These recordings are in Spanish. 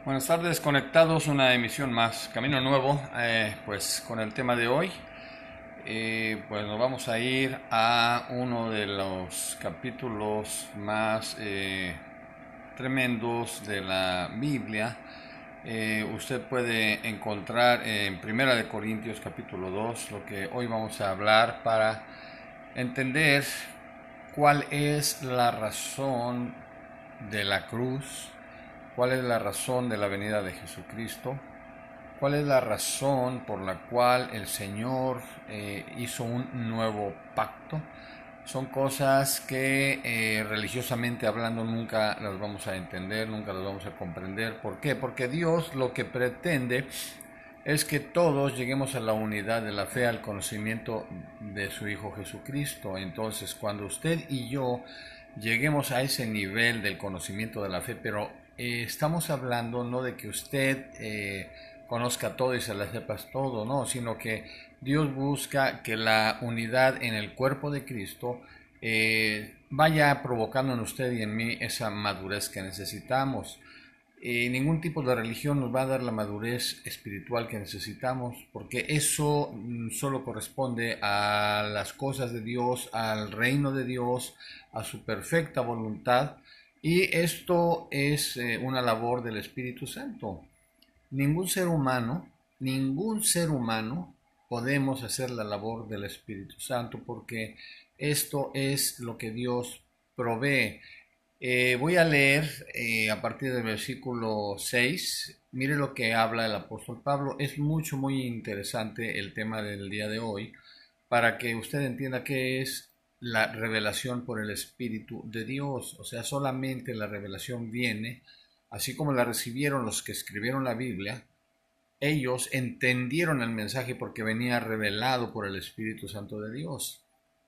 Buenas tardes, conectados, una emisión más, Camino Nuevo, pues con el tema de hoy, pues nos vamos a ir a uno de los capítulos más tremendos de la Biblia. Usted puede encontrar en Primera de Corintios capítulo 2 lo que hoy vamos a hablar para entender cuál es la razón de la cruz, cuál es la razón de la venida de Jesucristo, cuál es la razón por la cual el Señor hizo un nuevo pacto. Son cosas que religiosamente hablando nunca las vamos a entender, nunca las vamos a comprender. ¿Por qué? Porque Dios lo que pretende es que todos lleguemos a la unidad de la fe, al conocimiento de su Hijo Jesucristo. Entonces, cuando usted y yo lleguemos a ese nivel del conocimiento de la fe, pero estamos hablando no de que usted conozca todo y se la sepas todo, no, sino que Dios busca que la unidad en el cuerpo de Cristo vaya provocando en usted y en mí esa madurez que necesitamos. Ningún tipo de religión nos va a dar la madurez espiritual que necesitamos, porque eso solo corresponde a las cosas de Dios, al reino de Dios, a su perfecta voluntad, y esto es una labor del Espíritu Santo. Ningún ser humano podemos hacer la labor del Espíritu Santo, porque esto es lo que Dios provee. Voy a leer a partir del versículo 6. Mire lo que habla el apóstol Pablo. Es muy interesante el tema del día de hoy para que usted entienda qué es la revelación por el Espíritu de Dios. O sea, solamente la revelación viene, así como la recibieron los que escribieron la Biblia. Ellos entendieron el mensaje porque venía revelado por el Espíritu Santo de Dios.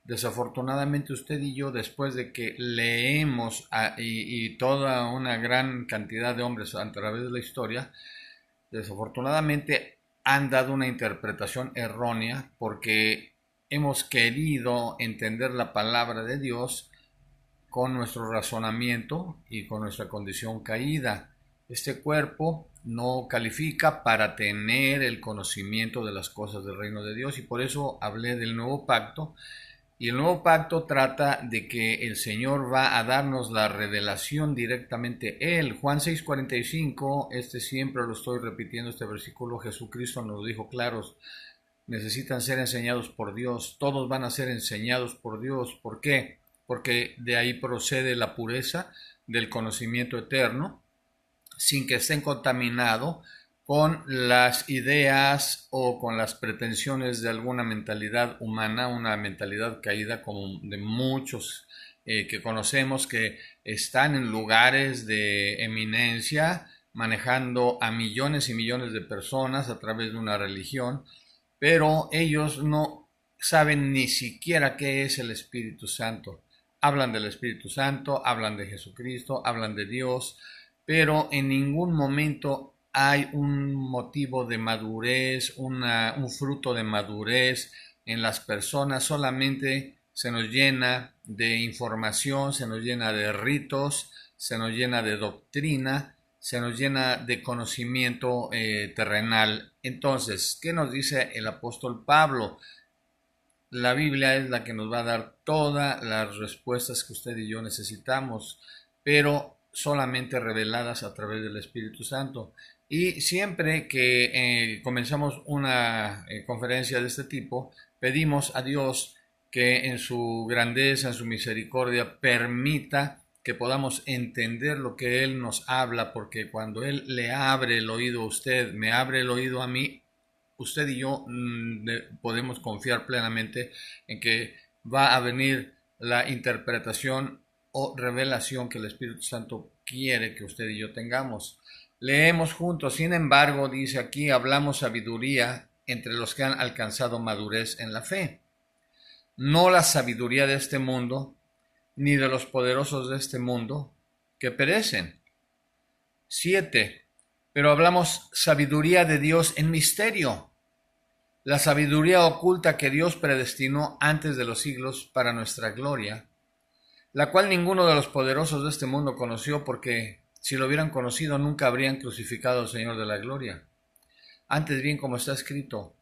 Desafortunadamente usted y yo, después de que leemos y toda una gran cantidad de hombres a través de la historia, desafortunadamente han dado una interpretación errónea porque hemos querido entender la palabra de Dios con nuestro razonamiento y con nuestra condición caída. Este cuerpo no califica para tener el conocimiento de las cosas del reino de Dios, y por eso hablé del nuevo pacto. Y el nuevo pacto trata de que el Señor va a darnos la revelación directamente Él. Juan 6:45, siempre lo estoy repitiendo, este versículo, Jesucristo nos lo dijo claros, necesitan ser enseñados por Dios, todos van a ser enseñados por Dios. ¿Por qué? Porque de ahí procede la pureza del conocimiento eterno, sin que estén contaminados con las ideas o con las pretensiones de alguna mentalidad humana, una mentalidad caída como de muchos que conocemos, que están en lugares de eminencia, manejando a millones y millones de personas a través de una religión, pero ellos no saben ni siquiera qué es el Espíritu Santo. Hablan del Espíritu Santo, hablan de Jesucristo, hablan de Dios, pero en ningún momento hay un motivo de madurez, un fruto de madurez en las personas. Solamente se nos llena de información, se nos llena de ritos, se nos llena de doctrina, se nos llena de conocimiento terrenal. Entonces, ¿qué nos dice el apóstol Pablo? La Biblia es la que nos va a dar todas las respuestas que usted y yo necesitamos, pero solamente reveladas a través del Espíritu Santo. Y siempre que comenzamos una conferencia de este tipo, pedimos a Dios que en su grandeza, en su misericordia, permita que podamos entender lo que Él nos habla, porque cuando Él le abre el oído a usted, me abre el oído a mí, usted y yo podemos confiar plenamente en que va a venir la interpretación o revelación que el Espíritu Santo quiere que usted y yo tengamos. Leemos juntos, sin embargo, dice aquí, hablamos sabiduría entre los que han alcanzado madurez en la fe. No la sabiduría de este mundo, ni de los poderosos de este mundo, que perecen. 7. Pero hablamos sabiduría de Dios en misterio, la sabiduría oculta que Dios predestinó antes de los siglos para nuestra gloria, la cual ninguno de los poderosos de este mundo conoció, porque Si lo hubieran conocido, nunca habrían crucificado al Señor de la gloria. Antes bien, como está escrito,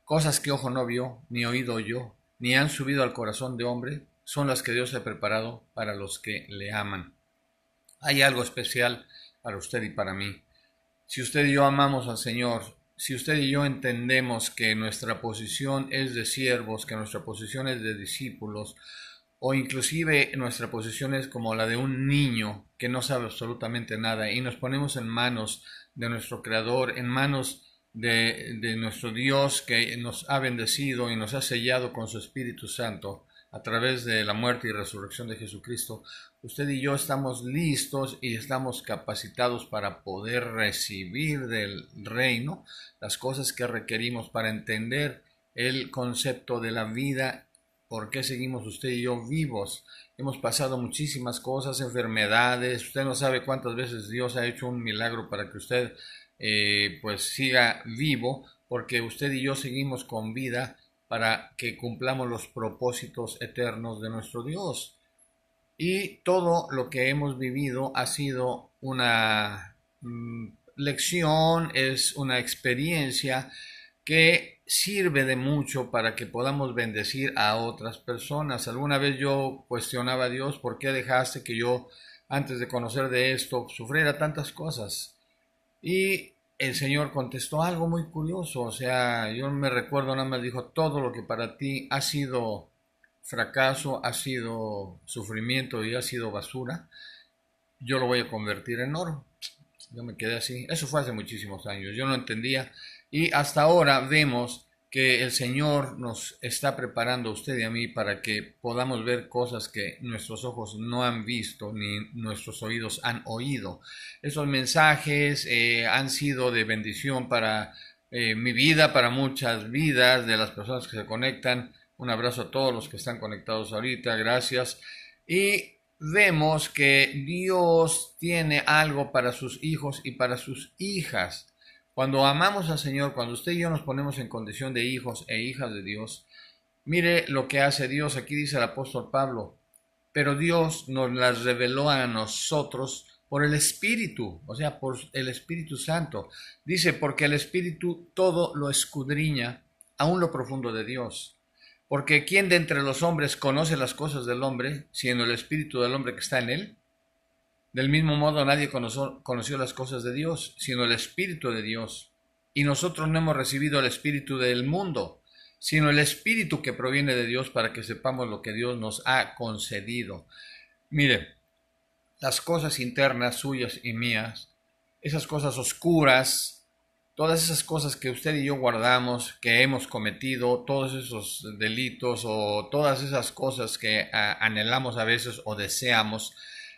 cosas que ojo no vio, ni oído oyó, ni han subido al corazón de hombre, son las que Dios ha preparado para los que le aman. Hay algo especial para usted y para mí. Si usted y yo amamos al Señor, si usted y yo entendemos que nuestra posición es de siervos, que nuestra posición es de discípulos, o inclusive nuestra posición es como la de un niño que no sabe absolutamente nada, y nos ponemos en manos de nuestro Creador, en manos de nuestro Dios que nos ha bendecido y nos ha sellado con su Espíritu Santo a través de la muerte y resurrección de Jesucristo, usted y yo estamos listos y estamos capacitados para poder recibir del reino las cosas que requerimos para entender el concepto de la vida. ¿Por qué seguimos usted y yo vivos? Hemos pasado muchísimas cosas, enfermedades. Usted no sabe cuántas veces Dios ha hecho un milagro para que usted pues siga vivo, porque usted y yo seguimos con vida para que cumplamos los propósitos eternos de nuestro Dios. Y todo lo que hemos vivido ha sido una lección, es una experiencia que sirve de mucho para que podamos bendecir a otras personas. Alguna vez yo cuestionaba a Dios, ¿por qué dejaste que yo, antes de conocer de esto, sufriera tantas cosas? Y el Señor contestó algo muy curioso, o sea, yo me recuerdo, nada más dijo, todo lo que para ti ha sido fracaso, ha sido sufrimiento y ha sido basura, yo lo voy a convertir en oro. Yo me quedé así. Eso fue hace muchísimos años. Yo no entendía. Y hasta ahora vemos que el Señor nos está preparando a usted y a mí para que podamos ver cosas que nuestros ojos no han visto ni nuestros oídos han oído. Esos mensajes han sido de bendición para mi vida, para muchas vidas de las personas que se conectan. Un abrazo a todos los que están conectados ahorita. Gracias. Y vemos que Dios tiene algo para sus hijos y para sus hijas. Cuando amamos al Señor, cuando usted y yo nos ponemos en condición de hijos e hijas de Dios, mire lo que hace Dios. Aquí dice el apóstol Pablo, pero Dios nos las reveló a nosotros por el Espíritu, o sea, por el Espíritu Santo. Dice, porque el Espíritu todo lo escudriña, aún lo profundo de Dios. Porque ¿quién de entre los hombres conoce las cosas del hombre, sino el espíritu del hombre que está en él? Del mismo modo nadie conoció las cosas de Dios, sino el espíritu de Dios. Y nosotros no hemos recibido el espíritu del mundo, sino el espíritu que proviene de Dios para que sepamos lo que Dios nos ha concedido. Mire, las cosas internas suyas y mías, esas cosas oscuras, todas esas cosas que usted y yo guardamos, que hemos cometido, todos esos delitos o todas esas cosas que anhelamos a veces o deseamos,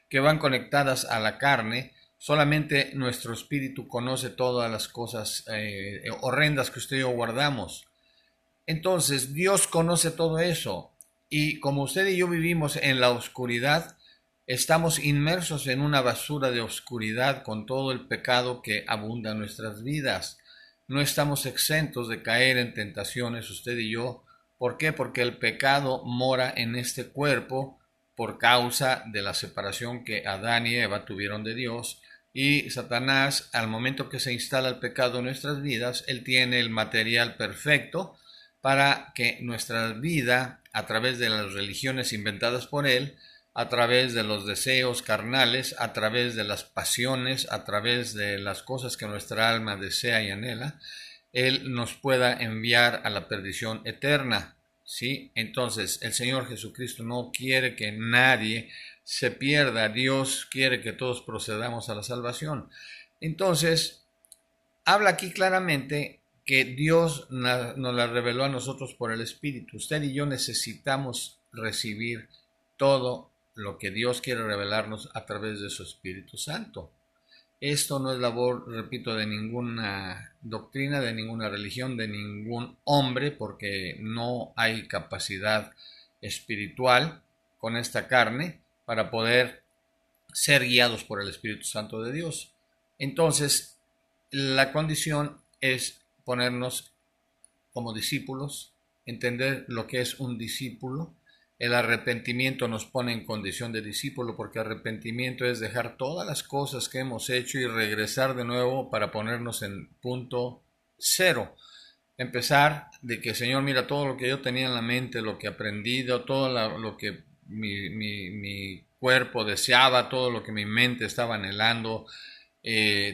que van conectadas a la carne, solamente nuestro espíritu conoce todas las cosas horrendas que usted y yo guardamos. Entonces Dios conoce todo eso, y como usted y yo vivimos en la oscuridad, estamos inmersos en una basura de oscuridad con todo el pecado que abunda en nuestras vidas. No estamos exentos de caer en tentaciones, usted y yo. ¿Por qué? Porque el pecado mora en este cuerpo por causa de la separación que Adán y Eva tuvieron de Dios. Y Satanás, al momento que se instala el pecado en nuestras vidas, él tiene el material perfecto para que nuestra vida, a través de las religiones inventadas por él, a través de los deseos carnales, a través de las pasiones, a través de las cosas que nuestra alma desea y anhela, él nos pueda enviar a la perdición eterna. ¿Sí? Entonces, el Señor Jesucristo no quiere que nadie se pierda. Dios quiere que todos procedamos a la salvación. Entonces, habla aquí claramente que Dios nos la reveló a nosotros por el Espíritu. Usted y yo necesitamos recibir todo lo que Dios quiere revelarnos a través de su Espíritu Santo. Esto no es labor, repito, de ninguna doctrina, de ninguna religión, de ningún hombre, porque no hay capacidad espiritual con esta carne para poder ser guiados por el Espíritu Santo de Dios. Entonces, la condición es ponernos como discípulos, entender lo que es un discípulo, El arrepentimiento nos pone en condición de discípulo, porque arrepentimiento es dejar todas las cosas que hemos hecho y regresar de nuevo para ponernos en punto cero. Empezar de que, Señor, mira todo lo que yo tenía en la mente, lo que he aprendido, todo lo que mi cuerpo deseaba, todo lo que mi mente estaba anhelando,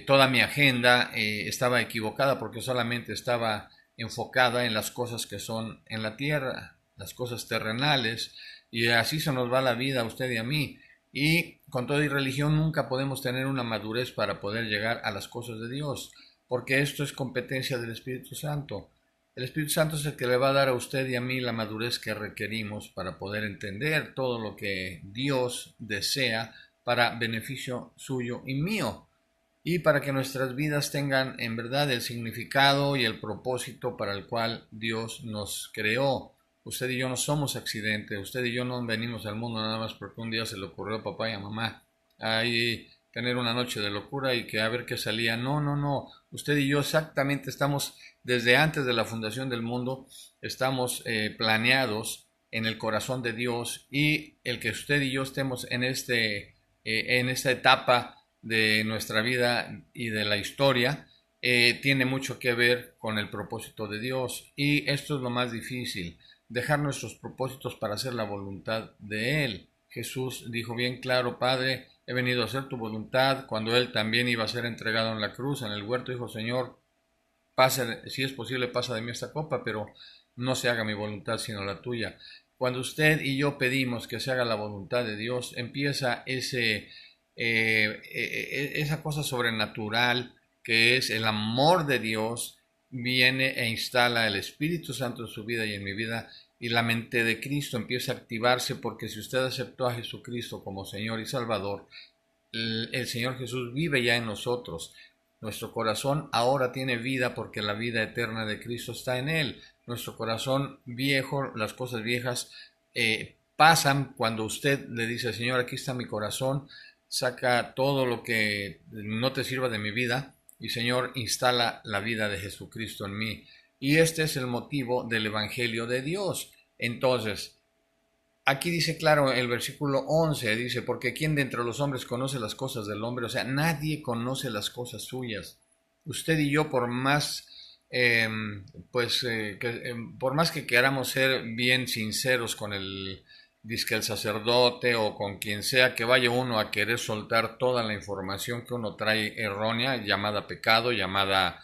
toda mi agenda estaba equivocada porque solamente estaba enfocada en las cosas que son en la tierra, las cosas terrenales, y así se nos va la vida a usted y a mí. Y con toda religión nunca podemos tener una madurez para poder llegar a las cosas de Dios, porque esto es competencia del Espíritu Santo. El Espíritu Santo es el que le va a dar a usted y a mí la madurez que requerimos para poder entender todo lo que Dios desea para beneficio suyo y mío, y para que nuestras vidas tengan en verdad el significado y el propósito para el cual Dios nos creó. Usted y yo no somos accidente, usted y yo no venimos al mundo nada más porque un día se le ocurrió a papá y a mamá ahí tener una noche de locura y que a ver qué salía. No, no, no. Usted y yo exactamente estamos, desde antes de la fundación del mundo, estamos planeados en el corazón de Dios, y el que usted y yo estemos en esta etapa de nuestra vida y de la historia tiene mucho que ver con el propósito de Dios, y esto es lo más difícil, dejar nuestros propósitos para hacer la voluntad de Él. Jesús dijo bien claro: Padre, he venido a hacer tu voluntad. Cuando Él también iba a ser entregado en la cruz, en el huerto, dijo: Señor, pase, si es posible, pasa de mí esta copa, pero no se haga mi voluntad sino la tuya. Cuando usted y yo pedimos que se haga la voluntad de Dios, empieza esa cosa sobrenatural que es el amor de Dios, viene e instala el Espíritu Santo en su vida y en mi vida, y la mente de Cristo empieza a activarse, porque si usted aceptó a Jesucristo como Señor y Salvador, el Señor Jesús vive ya en nosotros. Nuestro corazón ahora tiene vida porque la vida eterna de Cristo está en Él. Nuestro corazón viejo, las cosas viejas pasan cuando usted le dice: Señor, aquí está mi corazón, saca todo lo que no te sirva de mi vida, y Señor, instala la vida de Jesucristo en mí. Y este es el motivo del Evangelio de Dios. Entonces, aquí dice claro el versículo 11, dice: porque ¿quién de entre los hombres conoce las cosas del hombre? O sea, nadie conoce las cosas suyas. Usted y yo, por más por más que queramos ser bien sinceros con el sacerdote o con quien sea, que vaya uno a querer soltar toda la información que uno trae errónea, llamada pecado, llamada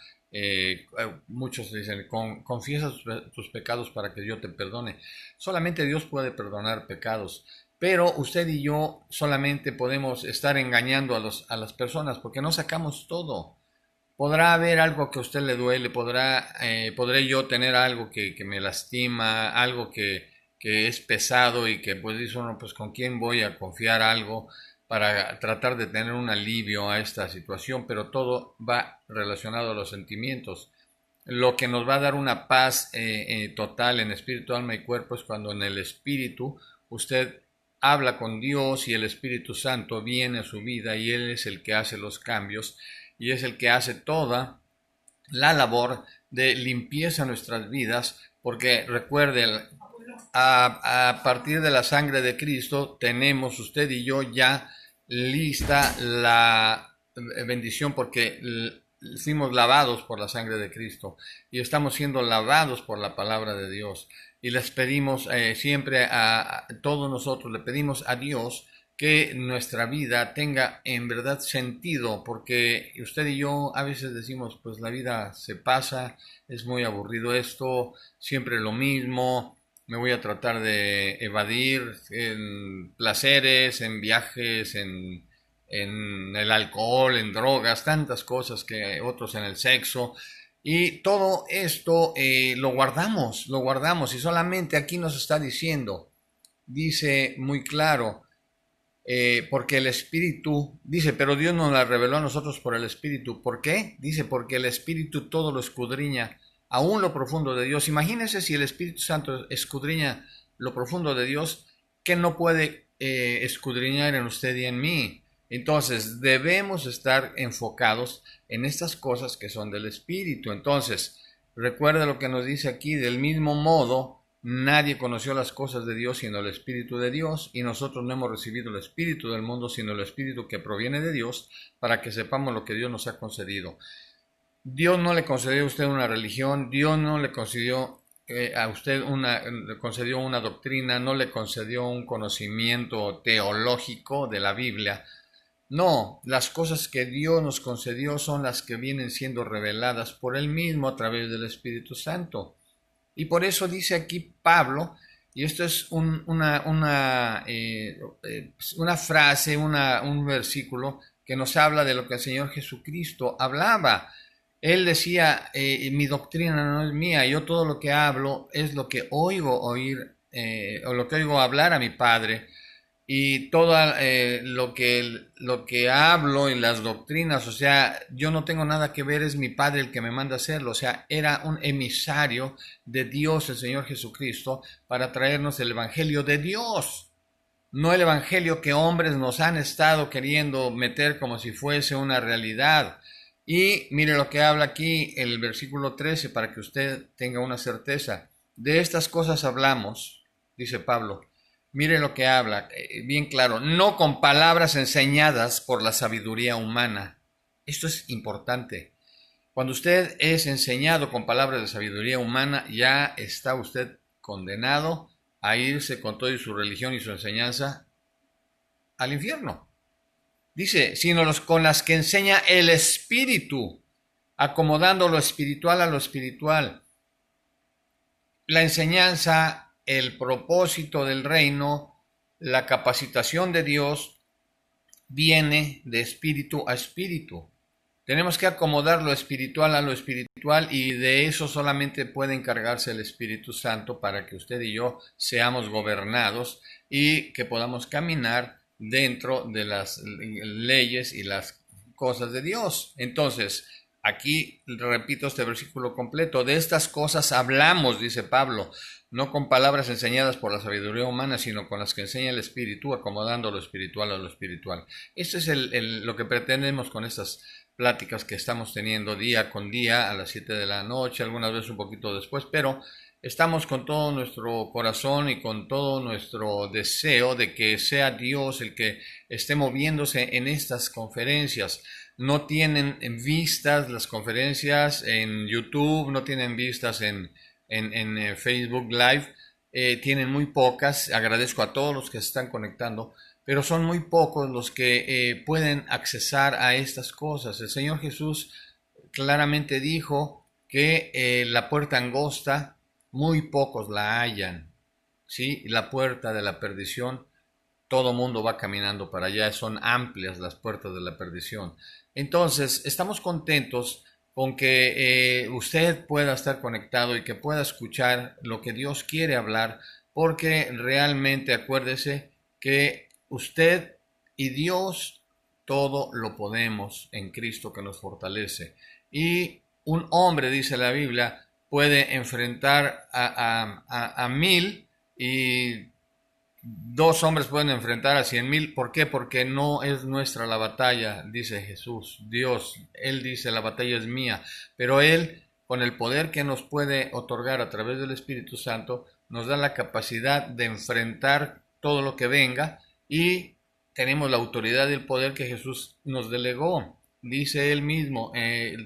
muchos dicen: confiesa tus pecados para que Dios te perdone. Solamente Dios puede perdonar pecados, pero usted y yo solamente podemos estar engañando a las personas, porque no sacamos todo. Podrá haber algo que a usted le duele, podré yo tener algo que me lastima, algo que es pesado, y que pues dice uno: pues con quién voy a confiar algo para tratar de tener un alivio a esta situación. Pero todo va relacionado a los sentimientos. Lo que nos va a dar una paz total en espíritu, alma y cuerpo es cuando en el espíritu usted habla con Dios y el Espíritu Santo viene a su vida, y Él es el que hace los cambios y es el que hace toda la labor de limpieza en nuestras vidas, porque recuerde, a partir de la sangre de Cristo tenemos usted y yo ya lista la bendición, porque fuimos lavados por la sangre de Cristo y estamos siendo lavados por la palabra de Dios. Y les pedimos siempre a todos nosotros, le pedimos a Dios que nuestra vida tenga en verdad sentido, porque usted y yo a veces decimos: pues la vida se pasa, es muy aburrido esto, siempre lo mismo, me voy a tratar de evadir en placeres, en viajes, en el alcohol, en drogas, tantas cosas, que otros en el sexo. Y todo esto lo guardamos, y solamente aquí nos está diciendo, dice muy claro, porque el Espíritu, dice: pero Dios nos la reveló a nosotros por el Espíritu. ¿Por qué? Dice: porque el Espíritu todo lo escudriña, aún lo profundo de Dios. Imagínense, si el Espíritu Santo escudriña lo profundo de Dios, ¿qué no puede escudriñar en usted y en mí? Entonces debemos estar enfocados en estas cosas que son del Espíritu. Entonces, recuerda lo que nos dice aquí: del mismo modo Nadie conoció las cosas de Dios sino el Espíritu de Dios, y nosotros no hemos recibido el Espíritu del mundo sino el Espíritu que proviene de Dios, para que sepamos lo que Dios nos ha concedido. Dios no le concedió a usted una religión, Dios no le concedió a usted le concedió una doctrina, no le concedió un conocimiento teológico de la Biblia. No, las cosas que Dios nos concedió son las que vienen siendo reveladas por Él mismo a través del Espíritu Santo. Y por eso dice aquí Pablo, y esto es una frase, un versículo que nos habla de lo que el Señor Jesucristo hablaba. Él decía, mi doctrina no es mía, yo todo lo que hablo es lo que oigo oír, o lo que oigo hablar a mi Padre, y todo lo que hablo en las doctrinas, o sea, yo no tengo nada que ver, es mi Padre el que me manda a hacerlo, o sea, era un emisario de Dios, el Señor Jesucristo, para traernos el Evangelio de Dios, no el Evangelio que hombres nos han estado queriendo meter como si fuese una realidad. Y mire lo que habla aquí el versículo 13 para que usted tenga una certeza. De estas cosas hablamos, dice Pablo. Mire lo que habla, bien claro, no con palabras enseñadas por la sabiduría humana. Esto es importante. Cuando usted es enseñado con palabras de sabiduría humana, ya está usted condenado a irse con toda su religión y su enseñanza al infierno. Dice, sino con las que enseña el Espíritu, acomodando lo espiritual a lo espiritual. La enseñanza, el propósito del reino, la capacitación de Dios viene de espíritu a espíritu. Tenemos que acomodar lo espiritual a lo espiritual, y de eso solamente puede encargarse el Espíritu Santo para que usted y yo seamos gobernados y que podamos caminar dentro de las leyes y las cosas de Dios. Entonces, aquí repito este versículo completo. De estas cosas hablamos, dice Pablo, no con palabras enseñadas por la sabiduría humana, sino con las que enseña el Espíritu, acomodando lo espiritual a lo espiritual. Esto es lo que pretendemos con estas pláticas que estamos teniendo día con día a las 7 de la noche, algunas veces un poquito después, pero estamos con todo nuestro corazón y con todo nuestro deseo de que sea Dios el que esté moviéndose en estas conferencias. No tienen vistas las conferencias en YouTube, no tienen vistas en Facebook Live, tienen muy pocas. Agradezco a todos los que se están conectando, pero son muy pocos los que pueden accesar a estas cosas. El Señor Jesús claramente dijo que la puerta angosta muy pocos la hallan, ¿sí? La puerta de la perdición, todo mundo va caminando para allá, son amplias las puertas de la perdición. Entonces, estamos contentos con que usted pueda estar conectado y que pueda escuchar lo que Dios quiere hablar, porque realmente acuérdese que usted y Dios todo lo podemos en Cristo que nos fortalece. Y un hombre, dice la Biblia, puede enfrentar a 1000 y 2 hombres pueden enfrentar a 100,000. ¿Por qué? Porque no es nuestra la batalla, dice Jesús, Dios. Él dice, la batalla es mía. Pero Él, con el poder que nos puede otorgar a través del Espíritu Santo, nos da la capacidad de enfrentar todo lo que venga, y tenemos la autoridad y el poder que Jesús nos delegó. Dice Él mismo,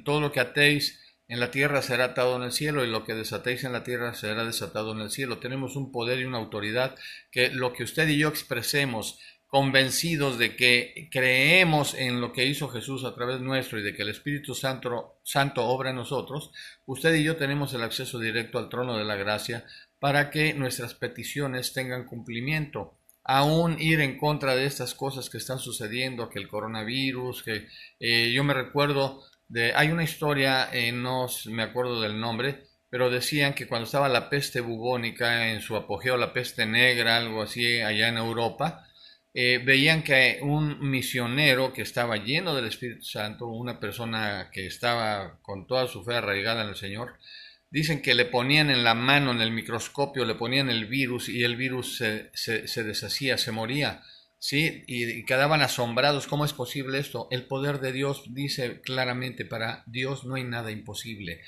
todo lo que atéis en la tierra será atado en el cielo, y lo que desatéis en la tierra será desatado en el cielo. Tenemos un poder y una autoridad que lo que usted y yo expresemos, convencidos de que creemos en lo que hizo Jesús a través nuestro y de que el Espíritu Santo obra en nosotros, usted y yo tenemos el acceso directo al trono de la gracia para que nuestras peticiones tengan cumplimiento. Aún ir en contra de estas cosas que están sucediendo, que el coronavirus, que yo me recuerdo hay una historia, no me acuerdo del nombre, pero decían que cuando estaba la peste bubónica en su apogeo, la peste negra, algo así, allá en Europa, veían que un misionero que estaba lleno del Espíritu Santo, una persona que estaba con toda su fe arraigada en el Señor, dicen que le ponían en la mano, en el microscopio, le ponían el virus, y el virus se deshacía, se moría. Sí, y quedaban asombrados. ¿Cómo es posible esto? El poder de Dios dice claramente, para Dios no hay nada imposible.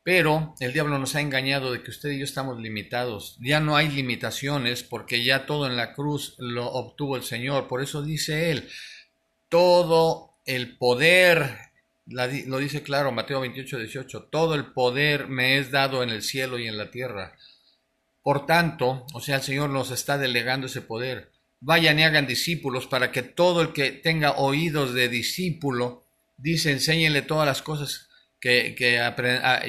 Pero el diablo nos ha engañado de que usted y yo estamos limitados. Ya no hay limitaciones porque ya todo en la cruz lo obtuvo el Señor. Por eso dice Él, todo el poder, lo dice claro Mateo 28:18, todo el poder me es dado en el cielo y en la tierra. Por tanto, o sea, el Señor nos está delegando ese poder. Vayan y hagan discípulos para que todo el que tenga oídos de discípulo, dice, enséñenle todas las cosas que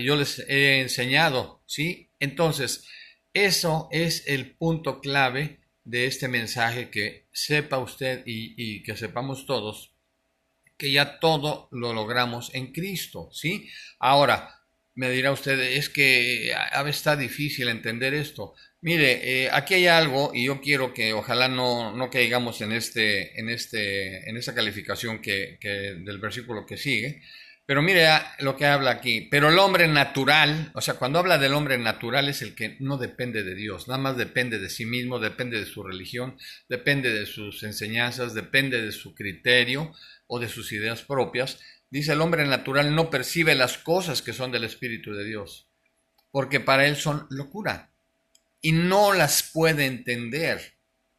yo les he enseñado, ¿sí? Entonces, eso es el punto clave de este mensaje, que sepa usted y que sepamos todos que ya todo lo logramos en Cristo, ¿sí? Ahora, me dirá usted, es que a veces está difícil entender esto. Mire, aquí hay algo y yo quiero que ojalá no caigamos en esta calificación del versículo que sigue. Pero mire lo que habla aquí. Pero el hombre natural, o sea, cuando habla del hombre natural es el que no depende de Dios, nada más depende de sí mismo, depende de su religión, depende de sus enseñanzas, depende de su criterio o de sus ideas propias. Dice, el hombre natural no percibe las cosas que son del Espíritu de Dios, porque para él son locura y no las puede entender,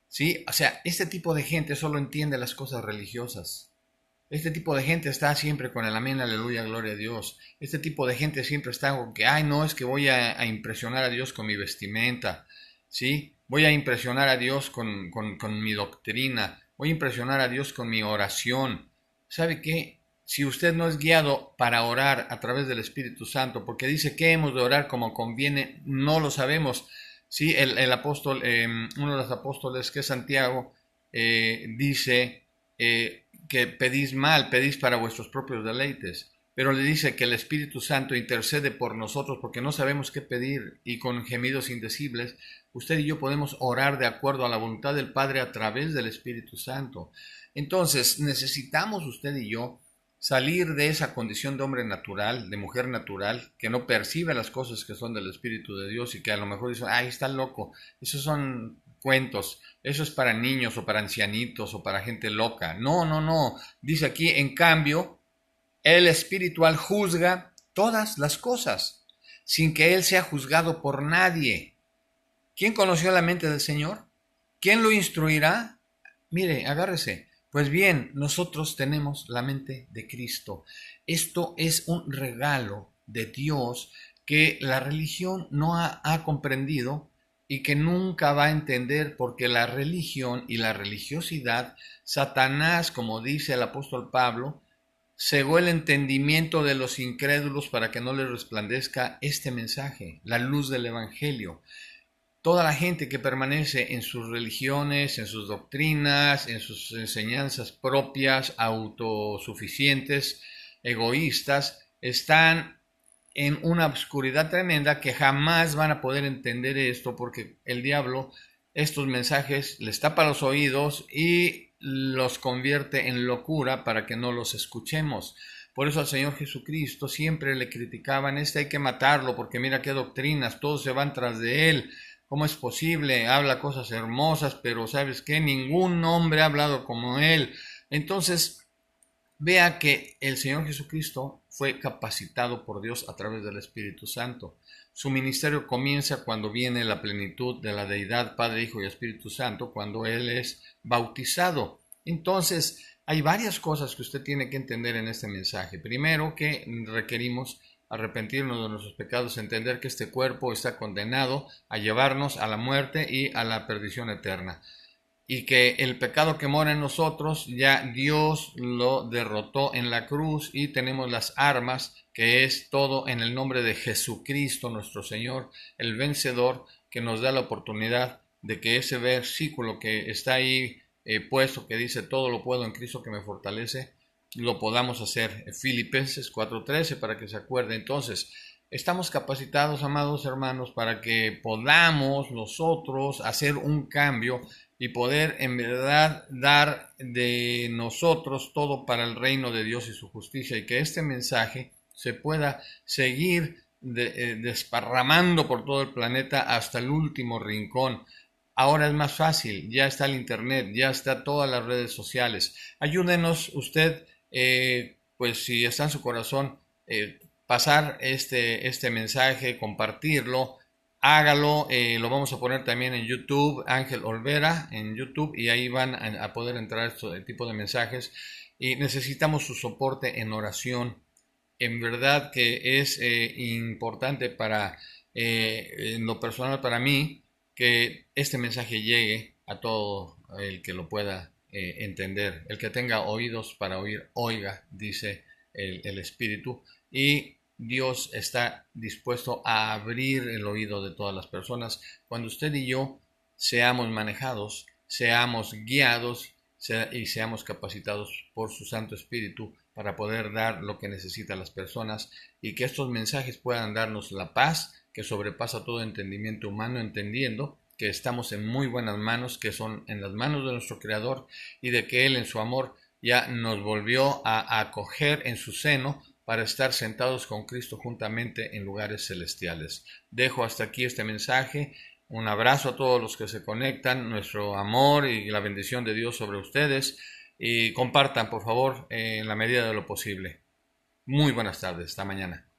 ¿sí? O sea, este tipo de gente solo entiende las cosas religiosas. Este tipo de gente está siempre con el amén, aleluya, gloria a Dios. Este tipo de gente siempre está con que, ay, no, es que voy a impresionar a Dios con mi vestimenta, ¿sí? Voy a impresionar a Dios con mi doctrina, voy a impresionar a Dios con mi oración. ¿Sabe qué? Si usted no es guiado para orar a través del Espíritu Santo, porque dice que hemos de orar como conviene, no lo sabemos. Sí, el apóstol, uno de los apóstoles, que es Santiago, dice que pedís mal, pedís para vuestros propios deleites. Pero le dice que el Espíritu Santo intercede por nosotros porque no sabemos qué pedir, y con gemidos indecibles, usted y yo podemos orar de acuerdo a la voluntad del Padre a través del Espíritu Santo. Entonces, necesitamos usted y yo salir de esa condición de hombre natural, de mujer natural, que no percibe las cosas que son del Espíritu de Dios y que a lo mejor dice, ay, está loco, esos son cuentos, eso es para niños o para ancianitos o para gente loca. No, no, no. Dice aquí, en cambio, el espiritual juzga todas las cosas, sin que él sea juzgado por nadie. ¿Quién conoció la mente del Señor? ¿Quién lo instruirá? Mire, agárrese. Pues bien, nosotros tenemos la mente de Cristo. Esto es un regalo de Dios que la religión no ha comprendido y que nunca va a entender, porque la religión y la religiosidad, Satanás, como dice el apóstol Pablo, cegó el entendimiento de los incrédulos para que no les resplandezca este mensaje, la luz del Evangelio. Toda la gente que permanece en sus religiones, en sus doctrinas, en sus enseñanzas propias, autosuficientes, egoístas, están en una oscuridad tremenda que jamás van a poder entender esto, porque el diablo estos mensajes les tapa los oídos y los convierte en locura para que no los escuchemos. Por eso al Señor Jesucristo siempre le criticaban, hay que matarlo porque mira qué doctrinas, todos se van tras de él. ¿Cómo es posible? Habla cosas hermosas, pero ¿sabes qué? Ningún hombre ha hablado como él. Entonces, vea que el Señor Jesucristo fue capacitado por Dios a través del Espíritu Santo. Su ministerio comienza cuando viene la plenitud de la deidad, Padre, Hijo y Espíritu Santo, cuando Él es bautizado. Entonces, hay varias cosas que usted tiene que entender en este mensaje. Primero, que requerimos arrepentirnos de nuestros pecados, entender que este cuerpo está condenado a llevarnos a la muerte y a la perdición eterna, y que el pecado que mora en nosotros ya Dios lo derrotó en la cruz, y tenemos las armas, que es todo en el nombre de Jesucristo nuestro Señor, el vencedor, que nos da la oportunidad de que ese versículo que está ahí puesto, que dice todo lo puedo en Cristo que me fortalece, lo podamos hacer. Filipenses 4:13, para que se acuerde. Entonces, estamos capacitados, amados hermanos, para que podamos nosotros hacer un cambio y poder en verdad dar de nosotros todo para el reino de Dios y su justicia, y que este mensaje se pueda seguir desparramando por todo el planeta hasta el último rincón. Ahora es más fácil, ya está el internet, ya está todas las redes sociales. Ayúdenos usted, pues si está en su corazón, pasar este mensaje, compartirlo. Hágalo, lo vamos a poner también en YouTube, Ángel Olvera en YouTube, y ahí van a poder entrar este tipo de mensajes. Y necesitamos su soporte en oración. En verdad que es importante en lo personal para mí, que este mensaje llegue a todo el que lo pueda entender. El que tenga oídos para oír, oiga, dice el Espíritu. Y Dios está dispuesto a abrir el oído de todas las personas cuando usted y yo seamos manejados, seamos guiados y seamos capacitados por su Santo Espíritu para poder dar lo que necesitan las personas, y que estos mensajes puedan darnos la paz que sobrepasa todo entendimiento humano, entendiendo que estamos en muy buenas manos, que son en las manos de nuestro Creador, y de que Él en su amor ya nos volvió a acoger en su seno para estar sentados con Cristo juntamente en lugares celestiales. Dejo hasta aquí este mensaje. Un abrazo a todos los que se conectan, nuestro amor y la bendición de Dios sobre ustedes, y compartan por favor en la medida de lo posible. Muy buenas tardes, hasta mañana.